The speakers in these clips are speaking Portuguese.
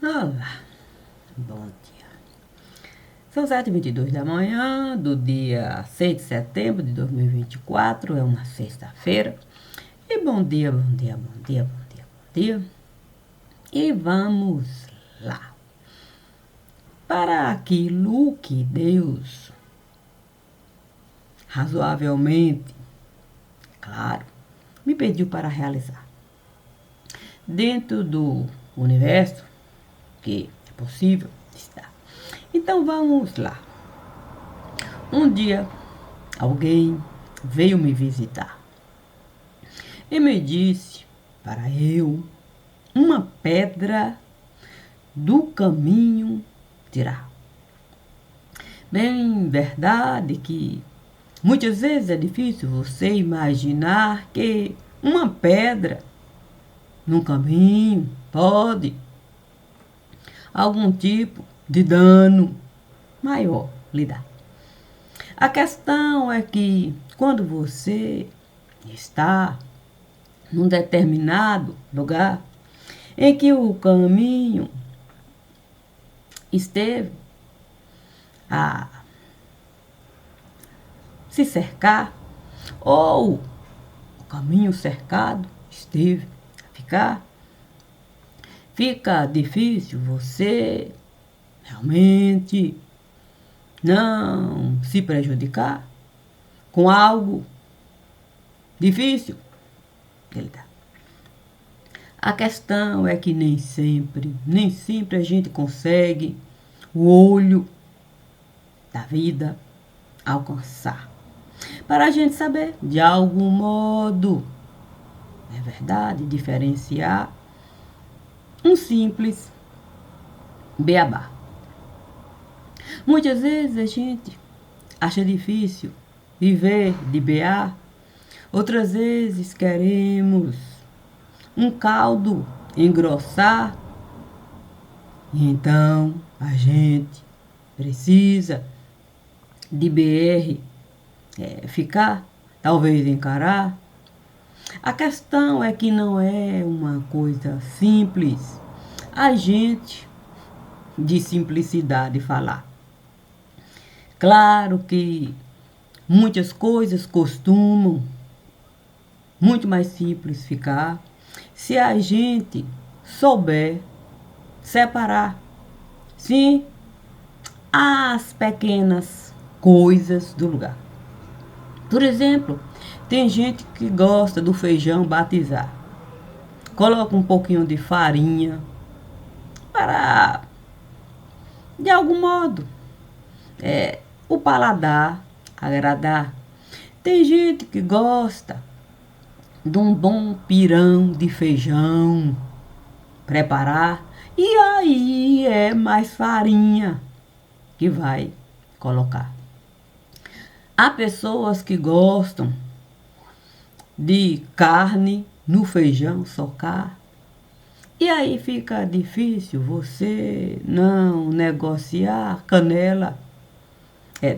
Olá, bom dia. São 7h22 da manhã do dia 6 de setembro de 2024, é uma sexta-feira. E bom dia, bom dia, bom dia, bom dia, bom dia. E vamos lá. Para aquilo que Deus razoavelmente, claro, me pediu para realizar. Dentro do universo, que é possível estar. Então vamos lá. Um dia, alguém veio me visitar e me disse para eu uma pedra do caminho tirar. Bem, verdade que muitas vezes é difícil você imaginar que uma pedra no caminho pode algum tipo de dano maior lhe dar. A questão é que quando você está num determinado lugar em que o caminho esteve a se cercar, ou o caminho cercado esteve a fica difícil você realmente não se prejudicar com algo difícil que ele dá. A questão é que nem sempre a gente consegue o olho da vida alcançar. Para a gente saber, de algum modo, é verdade, diferenciar um simples beabá. Muitas vezes a gente acha difícil viver de beá, outras vezes queremos um caldo engrossar, e então a gente precisa de BR ficar, talvez encarar. A questão é que não é uma coisa simples a gente de simplicidade falar. Claro que muitas coisas costumam muito mais simples ficar se a gente souber separar, sim, as pequenas coisas do lugar. Por exemplo, tem gente que gosta do feijão batizar. Coloca um pouquinho de farinha para, de algum modo, o paladar agradar. Tem gente que gosta de um bom pirão de feijão preparar, e aí é mais farinha que vai colocar. Há pessoas que gostam de carne no feijão, socar, e aí fica difícil você não negociar canela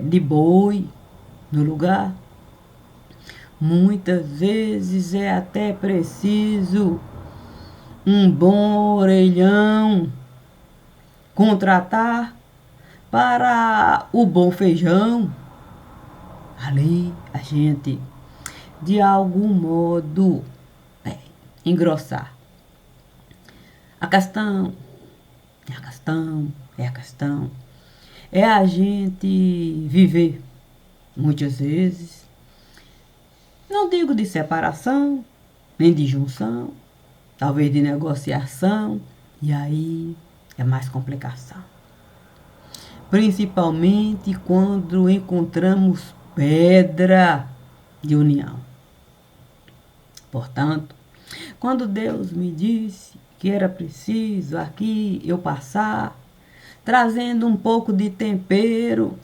de boi no lugar. Muitas vezes é até preciso um bom orelhão contratar para o bom feijão. Ali a gente, de algum modo, engrossar. A questão é a gente viver, muitas vezes, não digo de separação, nem de junção, talvez de negociação, e aí é mais complicação. Principalmente quando encontramos pedra de união. Portanto, quando Deus me disse que era preciso aqui eu passar, trazendo um pouco de tempero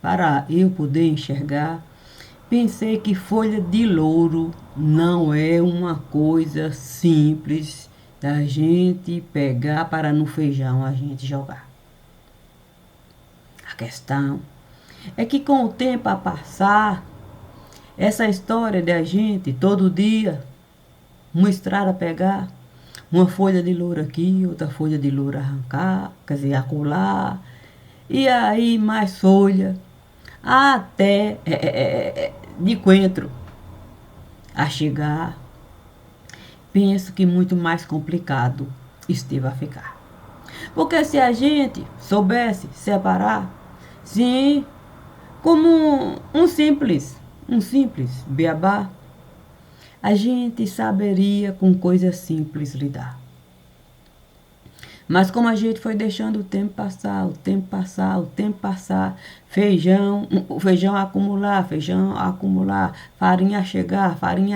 para eu poder enxergar, pensei que folha de louro não é uma coisa simples da gente pegar para no feijão a gente jogar. A questão é que com o tempo a passar, essa história de a gente todo dia uma estrada pegar, Uma folha de louro aqui, outra folha de louro arrancar, quer dizer, acolá. E aí mais folha, até de coentro a chegar. Penso que muito mais complicado esteve a ficar. Porque se a gente soubesse separar, sim, como um simples beabá, a gente saberia com coisas simples lidar. Mas como a gente foi deixando o tempo passar, o tempo passar, o tempo passar, o feijão acumular, farinha a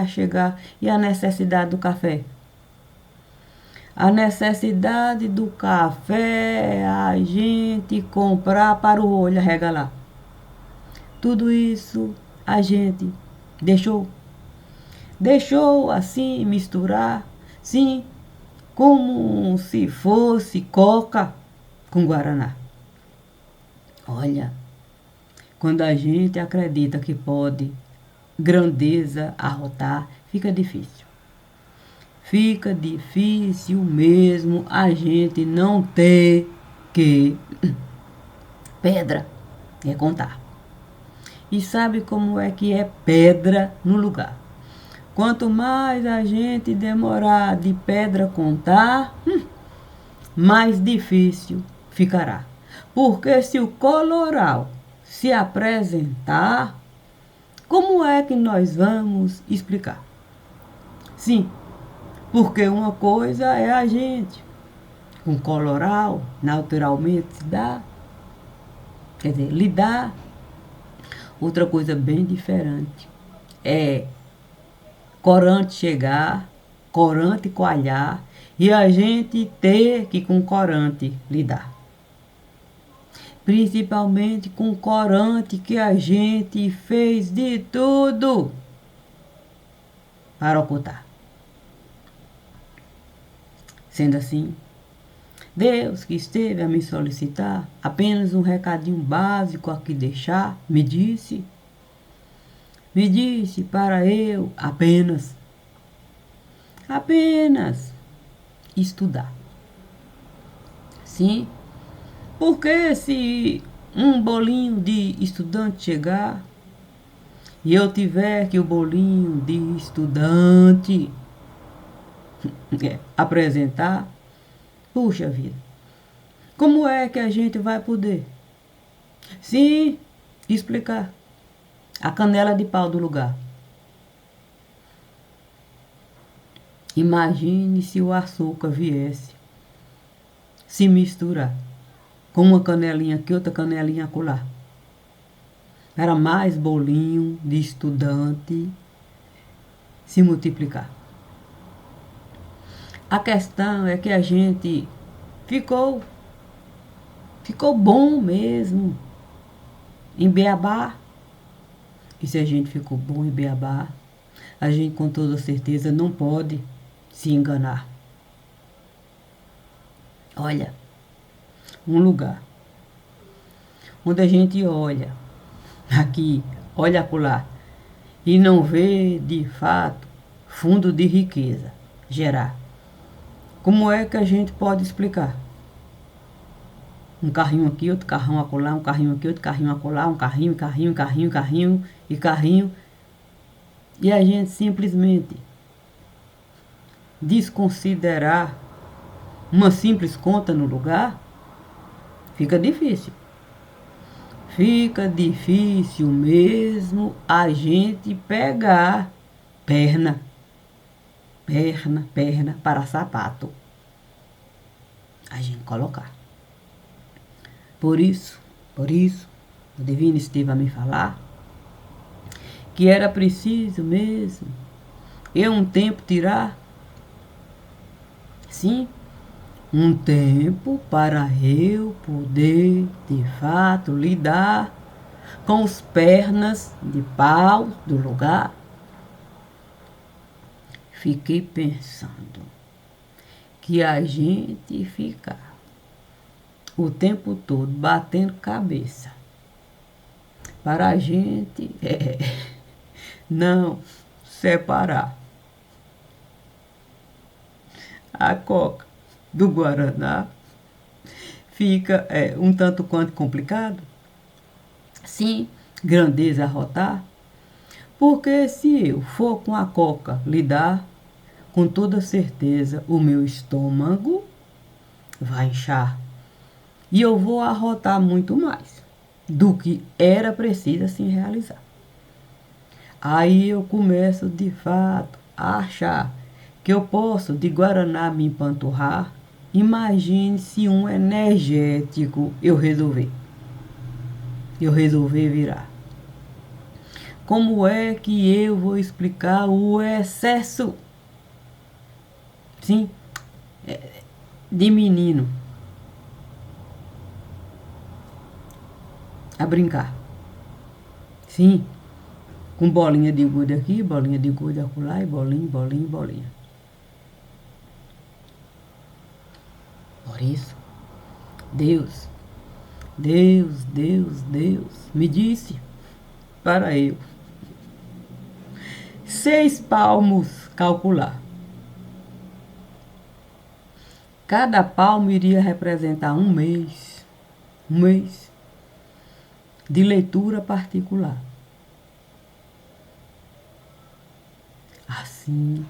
chegar, e a necessidade do café? A necessidade do café é a gente comprar para o olho arregalar. Tudo isso a gente deixou. Deixou assim misturar, sim, como se fosse coca com guaraná. Olha, quando a gente acredita que pode grandeza arrotar, fica difícil. Fica difícil mesmo a gente não ter que pedra é contar. E sabe como é que é pedra no lugar? Quanto mais a gente demorar de pedra contar, mais difícil ficará. Porque se o coloral se apresentar, como é que nós vamos explicar? Sim, porque uma coisa é a gente, com coloral, naturalmente se dá, quer dizer, lidar. Outra coisa bem diferente é corante chegar, corante coalhar e a gente ter que com corante lidar. Principalmente com corante que a gente fez de tudo para ocultar. Sendo assim, Deus que esteve a me solicitar apenas um recadinho básico aqui deixar, me disse para eu apenas estudar. Sim, porque se um bolinho de estudante chegar e eu tiver que o bolinho de estudante apresentar, puxa vida, como é que a gente vai poder? Sim, explicar a canela de pau do lugar. Imagine se o açúcar viesse se misturar com uma canelinha aqui, outra canelinha acolá. Era mais bolinho de estudante se multiplicar. A questão é que a gente ficou bom mesmo em beabá. E se a gente ficou bom em beabá, a gente com toda certeza não pode se enganar. Olha, um lugar onde a gente olha aqui, olha acolá, e não vê de fato fundo de riqueza gerar. Como é que a gente pode explicar? Um carrinho aqui, outro carrão acolá, um carrinho aqui, outro carrinho acolá, um carrinho, e a gente simplesmente desconsiderar uma simples conta no lugar, fica difícil. Fica difícil mesmo a gente pegar perna para sapato. A gente colocar. Por isso, o Divino esteve a me falar que era preciso mesmo eu um tempo tirar, sim, um tempo para eu poder de fato lidar com os pernas de pau do lugar. Fiquei pensando que a gente fica o tempo todo batendo cabeça para a gente não separar. A coca do Guaraná fica um tanto quanto complicado. Sim, grandeza a rotar. Porque se eu for com a coca lidar, com toda certeza o meu estômago vai inchar. E eu vou arrotar muito mais do que era preciso assim realizar. Aí eu começo de fato a achar que eu posso de Guaraná me empanturrar. Imagine se um energético eu resolver virar. Como é que eu vou explicar o excesso, sim, de menino a brincar? Sim, com bolinha de gude aqui, bolinha de gude acolá, e bolinha, bolinha, bolinha. Por isso, Deus, Deus me disse para eu 6 palmos calcular. Cada palmo iria representar um mês de leitura particular. Assim,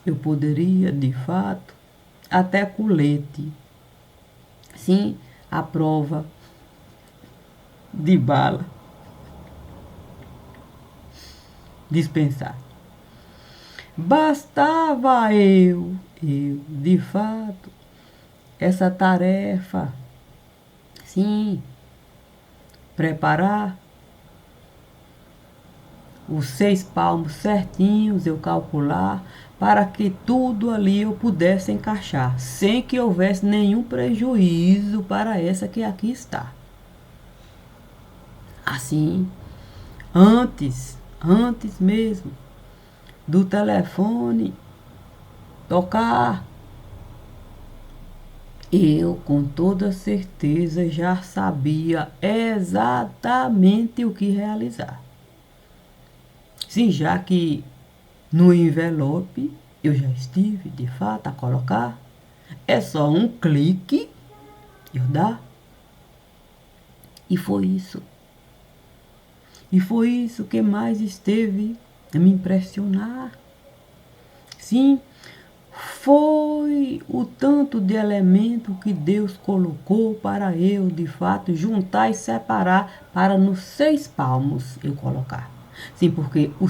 eu poderia, de fato, até com leite, sim, a prova de bala, dispensar. Bastava de fato, essa tarefa, sim, preparar os 6 palmos certinhos, eu calcular, para que tudo ali eu pudesse encaixar, sem que houvesse nenhum prejuízo para essa que aqui está. Assim, antes mesmo do telefone tocar, eu com toda certeza já sabia exatamente o que realizar. Sim, já que no envelope eu já estive de fato a colocar, é só um clique eu dar. E foi isso. E foi isso que mais esteve a me impressionar. Sim, foi o tanto de elemento que Deus colocou para eu, de fato, juntar e separar para nos 6 palmos eu colocar. Sim, porque o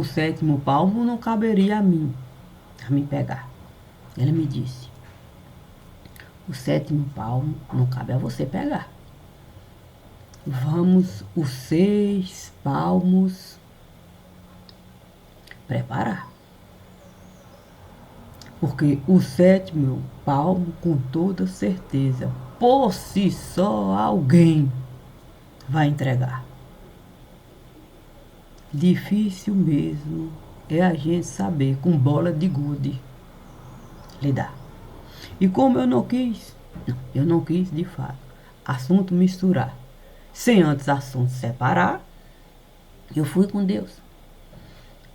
sétimo palmo não caberia a mim pegar. Ele me disse, o sétimo palmo não cabe a você pegar. Vamos os 6 palmos preparar. Porque o sétimo palmo, com toda certeza, por si só, alguém vai entregar. Difícil mesmo é a gente saber com bola de gude lidar. E como eu não quis de fato, assunto misturar, sem antes assunto separar, eu fui com Deus.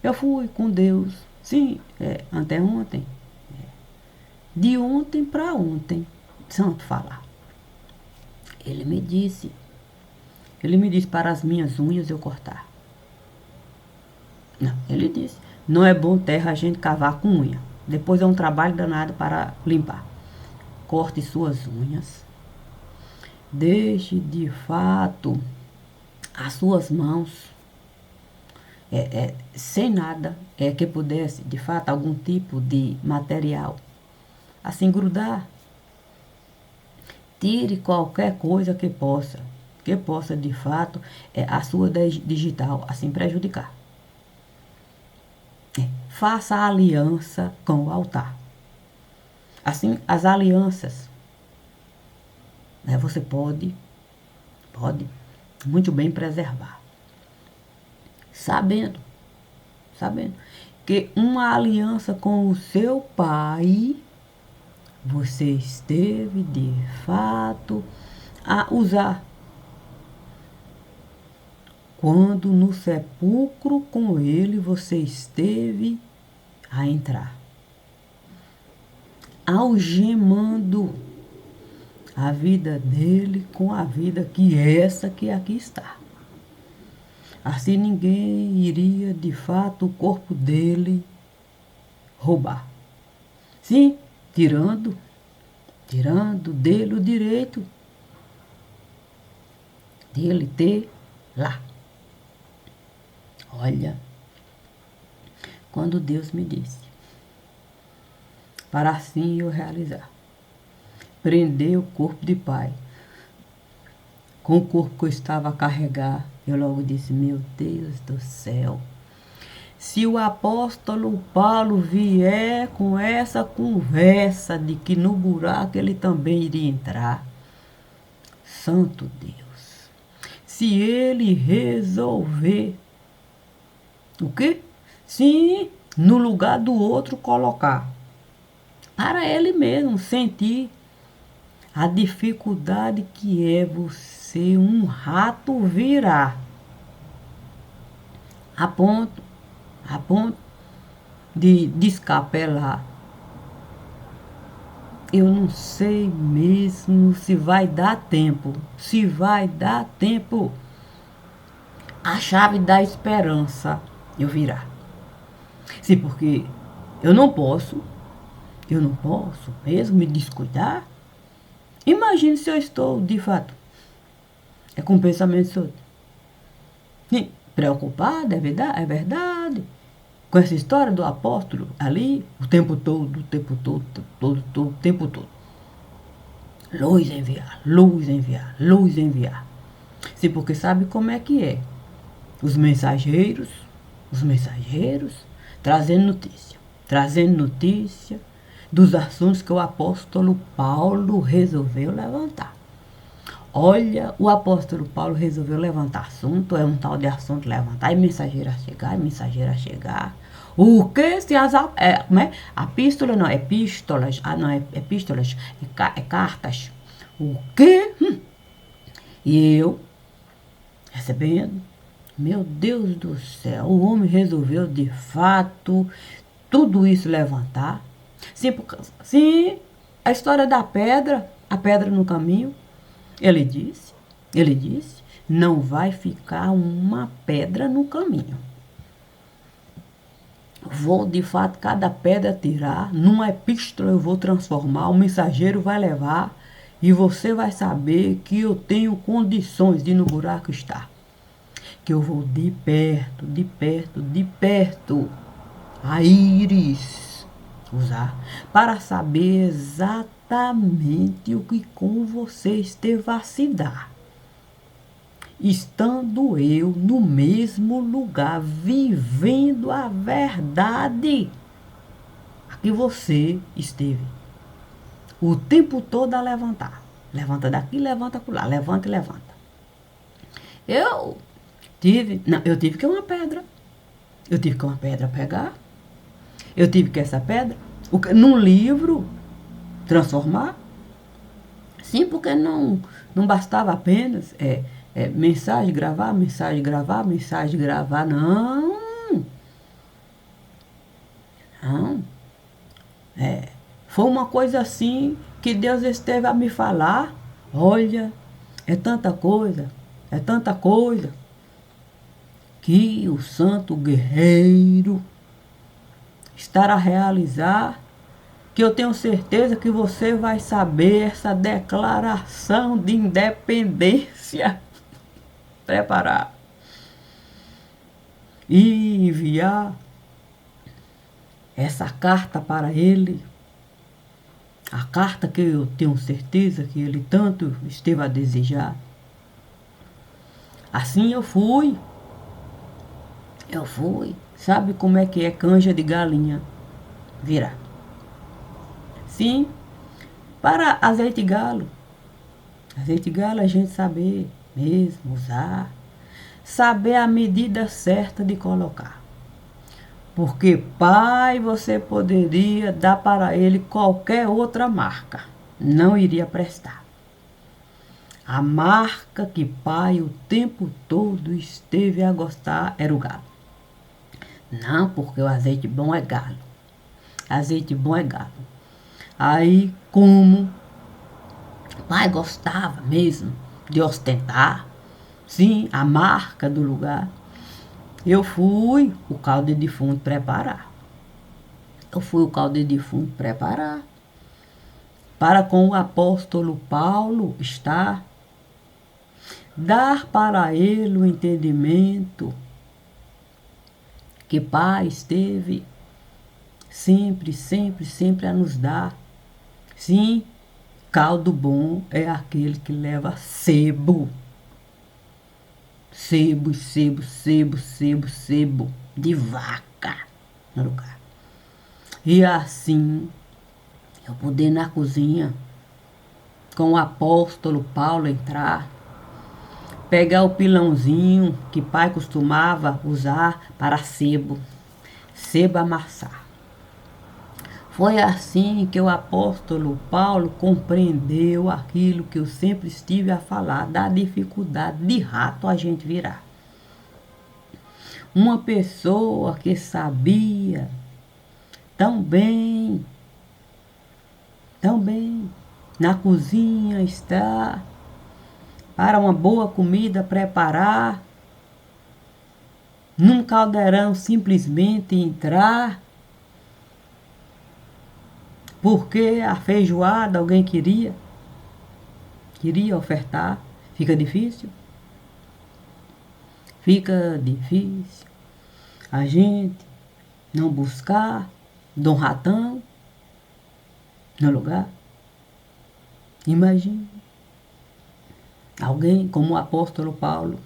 Eu fui com Deus, sim, anteontem. De ontem para ontem, santo falar. Ele me disse para as minhas unhas eu cortar. Não, ele disse, não é bom terra a gente cavar com unha. Depois é um trabalho danado para limpar. Corte suas unhas. Deixe de fato as suas mãos sem nada que pudesse, de fato, algum tipo de material assim grudar. Tire qualquer coisa que possa de fato a sua digital assim prejudicar. Faça a aliança com o altar. Assim, as alianças, você pode muito bem preservar. Sabendo que uma aliança com o seu pai, você esteve de fato a usar. Quando no sepulcro com ele você esteve a entrar. algemando a vida dele com a vida que essa que aqui está. Assim ninguém iria de fato o corpo dele roubar. Sim, tirando dele o direito de ele ter lá. Olha, quando Deus me disse, para assim eu realizar, prender o corpo de pai, com o corpo que eu estava a carregar, eu logo disse, meu Deus do céu, se o apóstolo Paulo vier com essa conversa de que no buraco ele também iria entrar, santo Deus, se ele resolver, o quê? Sim, no lugar do outro colocar, para ele mesmo sentir a dificuldade que é você, um rato, virar a ponto de descapelar. Eu não sei mesmo se vai dar tempo. Se vai dar tempo. A chave da esperança eu virar. Sim, porque eu não posso mesmo me descuidar. Imagine se eu estou, de fato, com pensamento solto. Preocupada, é verdade. Com essa história do apóstolo ali, o tempo todo. Luz enviar. Sim, porque sabe como é que é? Os mensageiros, trazendo notícia dos assuntos que o apóstolo Paulo resolveu levantar. Olha, o apóstolo Paulo resolveu levantar assunto, é um tal de assunto levantar, e mensageira chegar. O que se as epístola não, epístolas, epístolas, cartas. O que? E eu, recebendo, meu Deus do céu, o homem resolveu de fato tudo isso levantar. Sim, a história da pedra, a pedra no caminho. Ele disse, não vai ficar uma pedra no caminho. Vou, de fato, cada pedra tirar, numa epístola eu vou transformar, o mensageiro vai levar e você vai saber que eu tenho condições de ir no buraco estar. Que eu vou de perto, a íris usar, para saber exatamente o que com você esteve a se dar. Estando eu no mesmo lugar, vivendo a verdade que você esteve. O tempo todo a levantar. Levanta daqui, levanta acolá, levanta e levanta. Eu tive que uma pedra. Eu tive que uma pedra pegar. Eu tive que essa pedra, num livro, transformar. Sim, porque não bastava apenas mensagem, gravar, não. Foi uma coisa assim que Deus esteve a me falar. Olha, é tanta coisa, que o santo guerreiro estará a realizar, que eu tenho certeza que você vai saber essa declaração de independência. Preparar. E enviar essa carta para ele. A carta que eu tenho certeza que ele tanto esteve a desejar. Assim eu fui. Sabe como é que é canja de galinha? Virar. Sim, para azeite galo. Azeite galo a gente saber mesmo usar. Saber a medida certa de colocar. Porque pai você poderia dar para ele qualquer outra marca. Não iria prestar. A marca que pai o tempo todo esteve a gostar era o galo. Não, porque o azeite bom é galo. Aí, como o pai gostava mesmo de ostentar, sim, a marca do lugar, eu fui o caldo de defunto preparar. Eu fui o caldo de defunto preparar para com o apóstolo Paulo estar, dar para ele o entendimento que Pai esteve sempre, sempre, sempre a nos dar. Sim, caldo bom é aquele que leva sebo. Sebo, sebo, sebo, sebo, sebo de vaca no lugar. E assim, eu poder na cozinha, com o apóstolo Paulo entrar, pegar o pilãozinho que pai costumava usar para sebo, sebo amassar. Foi assim que o apóstolo Paulo compreendeu aquilo que eu sempre estive a falar, da dificuldade de rato a gente virar. Uma pessoa que sabia tão bem, na cozinha estar, para uma boa comida preparar, num caldeirão simplesmente entrar, porque a feijoada alguém queria ofertar. Fica difícil? Fica difícil a gente não buscar Dom Ratão no lugar. Imagine alguém como o apóstolo Paulo,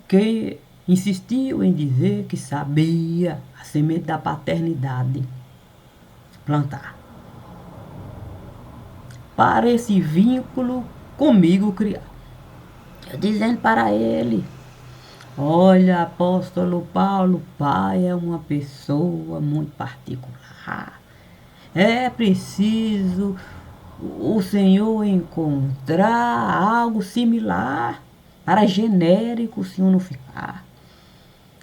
que insistiu em dizer que sabia a semente da paternidade plantar, para esse vínculo comigo criar. Eu dizendo para ele: olha, apóstolo Paulo, pai é uma pessoa muito particular. É preciso o Senhor encontrar algo similar para genérico o Senhor não ficar.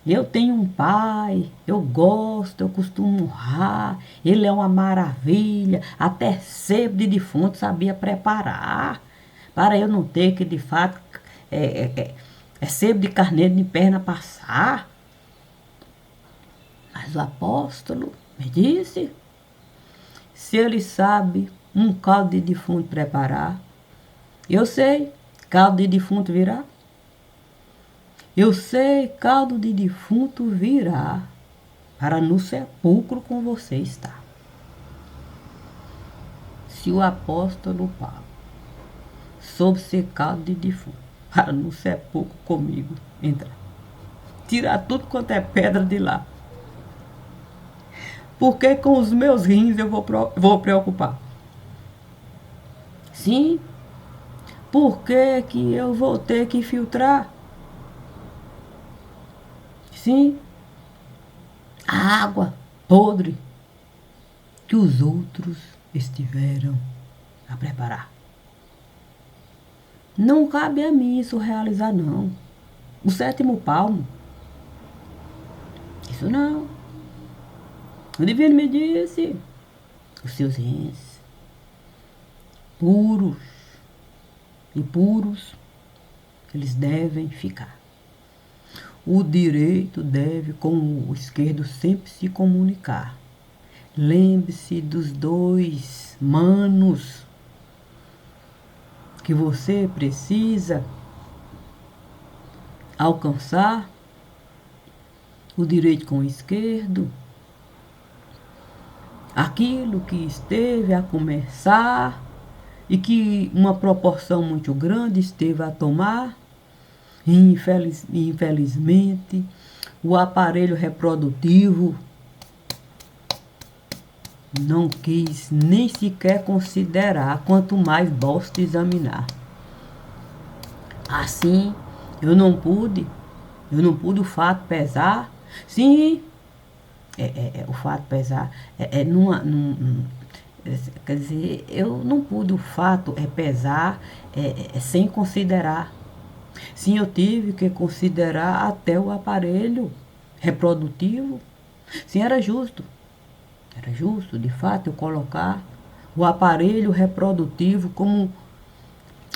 Eu tenho um pai, eu gosto, eu costumo honrar, ele é uma maravilha, até sebo de defunto sabia preparar, para eu não ter que de fato sebo de carneiro de perna passar. Mas o apóstolo me disse, se ele sabe um caldo de defunto preparar, eu sei, caldo de defunto virá. Eu sei, caldo de defunto virá, para no sepulcro com você estar. Se o apóstolo Paulo soube ser caldo de defunto, para no sepulcro comigo entrar, tirar tudo quanto é pedra de lá, porque com os meus rins eu vou preocupar? Sim, por que eu vou ter que filtrar? Sim, a água podre que os outros estiveram a preparar. Não cabe a mim isso realizar, não. O sétimo palmo, isso não. O divino me disse, os seus rins puros e puros, eles devem ficar. O direito deve com o esquerdo sempre se comunicar. Lembre-se dos dois manos que você precisa alcançar, o direito com o esquerdo, aquilo que esteve a começar e que uma proporção muito grande esteve a tomar. Infelizmente, o aparelho reprodutivo não quis nem sequer considerar, quanto mais bosta examinar. Assim, eu não pude o fato pesar. Sim, o fato pesar quer dizer, eu não pude o fato pesar sem considerar. Sim, eu tive que considerar até o aparelho reprodutivo. Sim, era justo. Era justo, de fato, eu colocar o aparelho reprodutivo como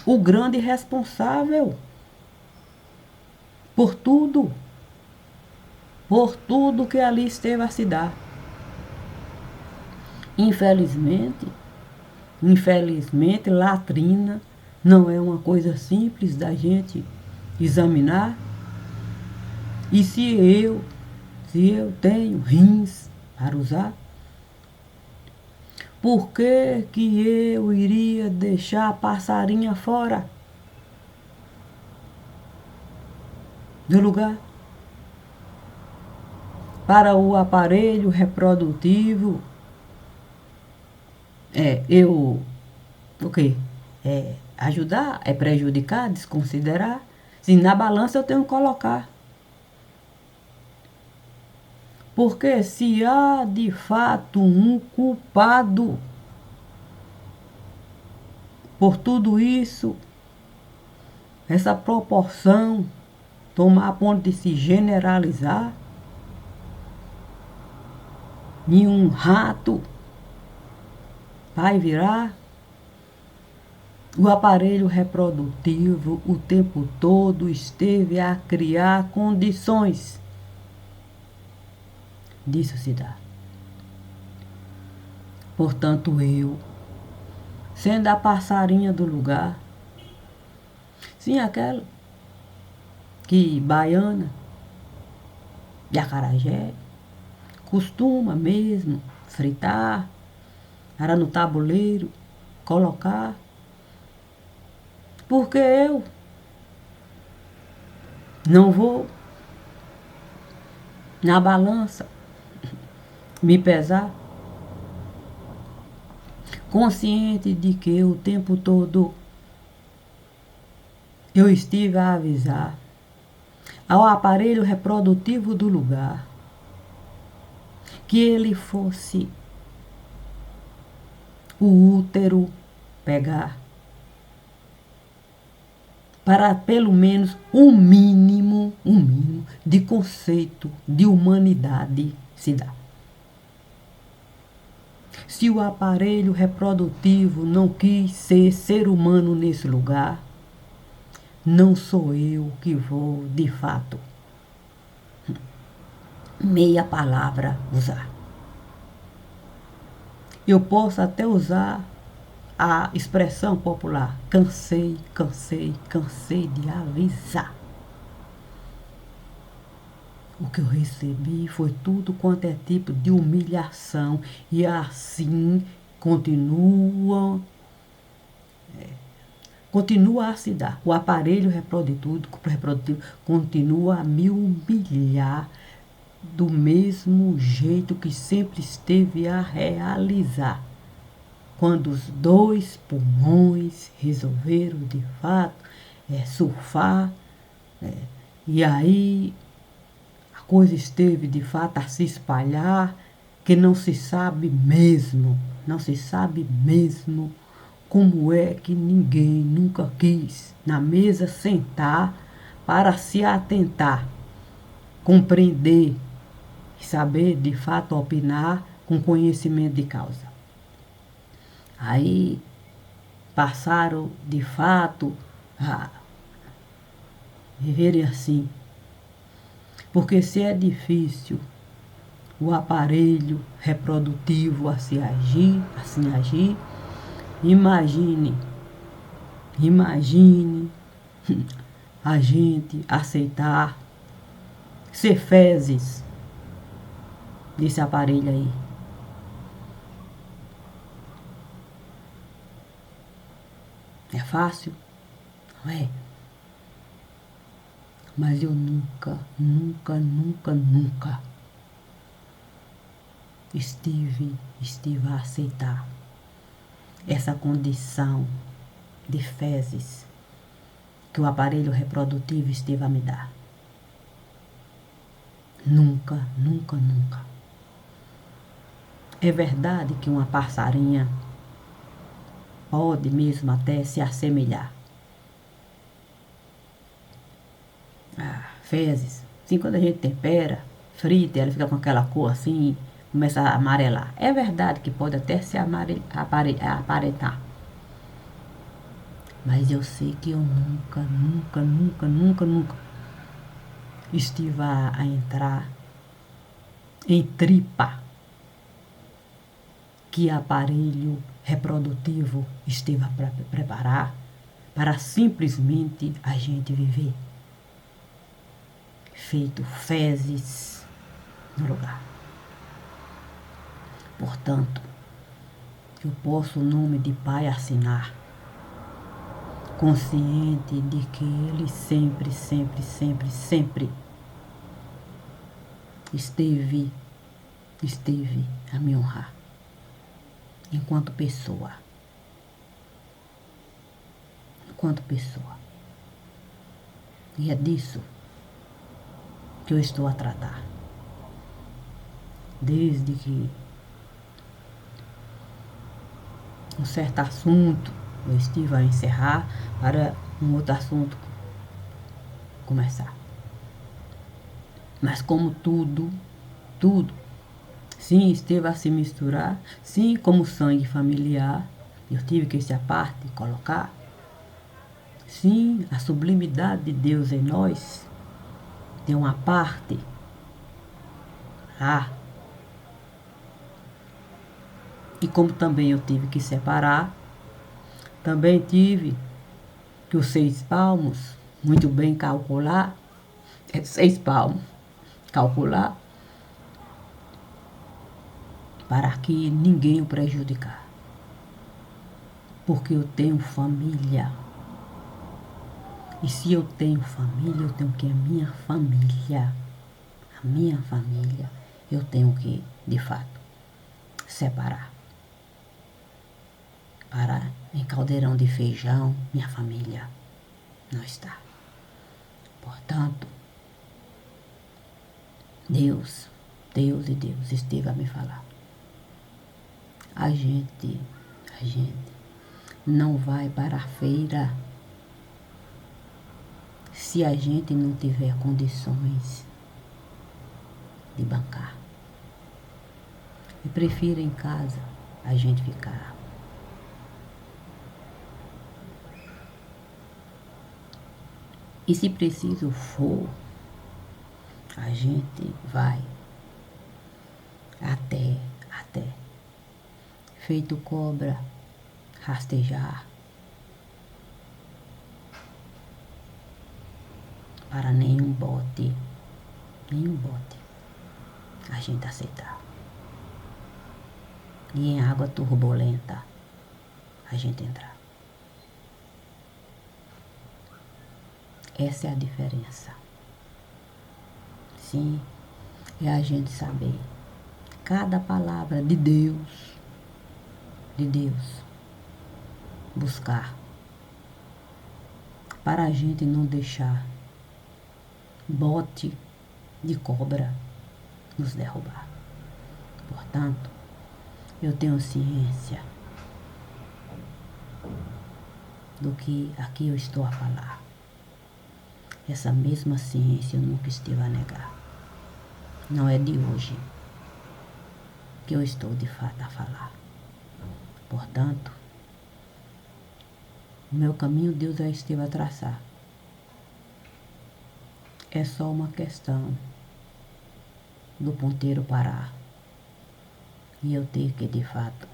o grande responsável por tudo que ali esteve a se dar. Infelizmente, latrina não é uma coisa simples da gente examinar. E se eu tenho rins para usar, por que eu iria deixar a passarinha fora do lugar? Para o aparelho reprodutivo, o quê? Ajudar, prejudicar, desconsiderar. Se na balança eu tenho que colocar. Porque se há de fato um culpado por tudo isso, essa proporção tomar a ponto de se generalizar, nenhum rato vai virar, o aparelho reprodutivo o tempo todo esteve a criar condições disso se dar. Portanto, eu, sendo a passarinha do lugar, sim, aquela que baiana de acarajé costuma mesmo fritar, era no tabuleiro, colocar, porque eu não vou na balança me pesar, consciente de que o tempo todo eu estive a avisar ao aparelho reprodutivo do lugar que ele fosse o útero pegar para pelo menos um mínimo de conceito de humanidade se dar. Se o aparelho reprodutivo não quis ser humano nesse lugar, não sou eu que vou, de fato, meia palavra usar. Eu posso até usar a expressão popular, cansei de avisar. O que eu recebi foi tudo quanto é tipo de humilhação e assim continua a se dar. O aparelho reprodutivo continua a me humilhar do mesmo jeito que sempre esteve a realizar. Quando os dois pulmões resolveram de fato surfar, e aí a coisa esteve de fato a se espalhar, que não se sabe mesmo como é que ninguém nunca quis na mesa sentar para se atentar, compreender e saber de fato opinar com conhecimento de causa. Aí passaram de fato a viverem assim. Porque se é difícil o aparelho reprodutivo assim agir, imagine a gente aceitar ser fezes desse aparelho aí. É fácil? Não é? Mas eu nunca estive a aceitar essa condição de fezes que o aparelho reprodutivo esteve a me dar. Nunca. É verdade que uma passarinha pode mesmo até se assemelhar a fezes. Assim, quando a gente tempera, frita, ela fica com aquela cor assim, começa a amarelar. É verdade que pode até se aparentar. Mas eu sei que eu nunca estive a entrar em tripa que aparelho reprodutivo esteve a preparar para simplesmente a gente viver feito fezes no lugar. Portanto, eu posso o nome de Pai assinar, consciente de que Ele sempre esteve a me honrar enquanto pessoa. E é disso que eu estou a tratar. Desde que um certo assunto eu estive a encerrar para um outro assunto começar. Mas como tudo, sim, esteve a se misturar, sim, como sangue familiar, eu tive que essa parte colocar. Sim, a sublimidade de Deus em nós tem uma parte lá. E como também eu tive que separar, também tive que os 6 palmos, muito bem calcular, 6 palmos, calcular, para que ninguém o prejudicar. Porque eu tenho família. E se eu tenho família, eu tenho que a minha família, eu tenho que, de fato, separar. Para em caldeirão de feijão, minha família não está. Portanto, Deus esteve a me falar. A gente não vai para a feira se a gente não tiver condições de bancar. Eu prefiro em casa a gente ficar. E se preciso for, a gente vai até feito cobra rastejar para nenhum bote a gente aceitar. E em água turbulenta a gente entrar. Essa é a diferença. Sim, é a gente saber cada palavra de Deus, buscar, para a gente não deixar bote de cobra nos derrubar. Portanto, eu tenho ciência do que aqui eu estou a falar. Essa mesma ciência eu nunca estive a negar. Não é de hoje que eu estou de fato a falar. Portanto, o meu caminho Deus já esteve a traçar. É só uma questão do ponteiro parar. E eu ter que, de fato,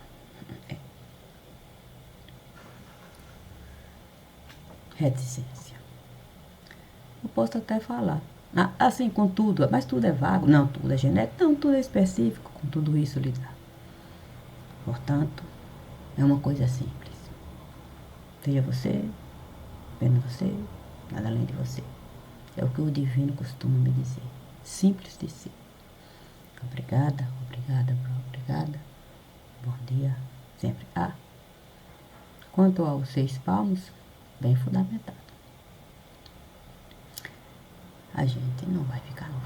reticência. Eu posso até falar, assim, com tudo, mas tudo é vago. Não, tudo é genérico, não, tudo é específico, com tudo isso lidar. Portanto, é uma coisa simples. Veja você, vendo você, nada além de você. É o que o divino costuma me dizer. Simples de ser. Obrigada. Bom dia, sempre. Quanto aos 6 palmos, bem fundamentado. A gente não vai ficar no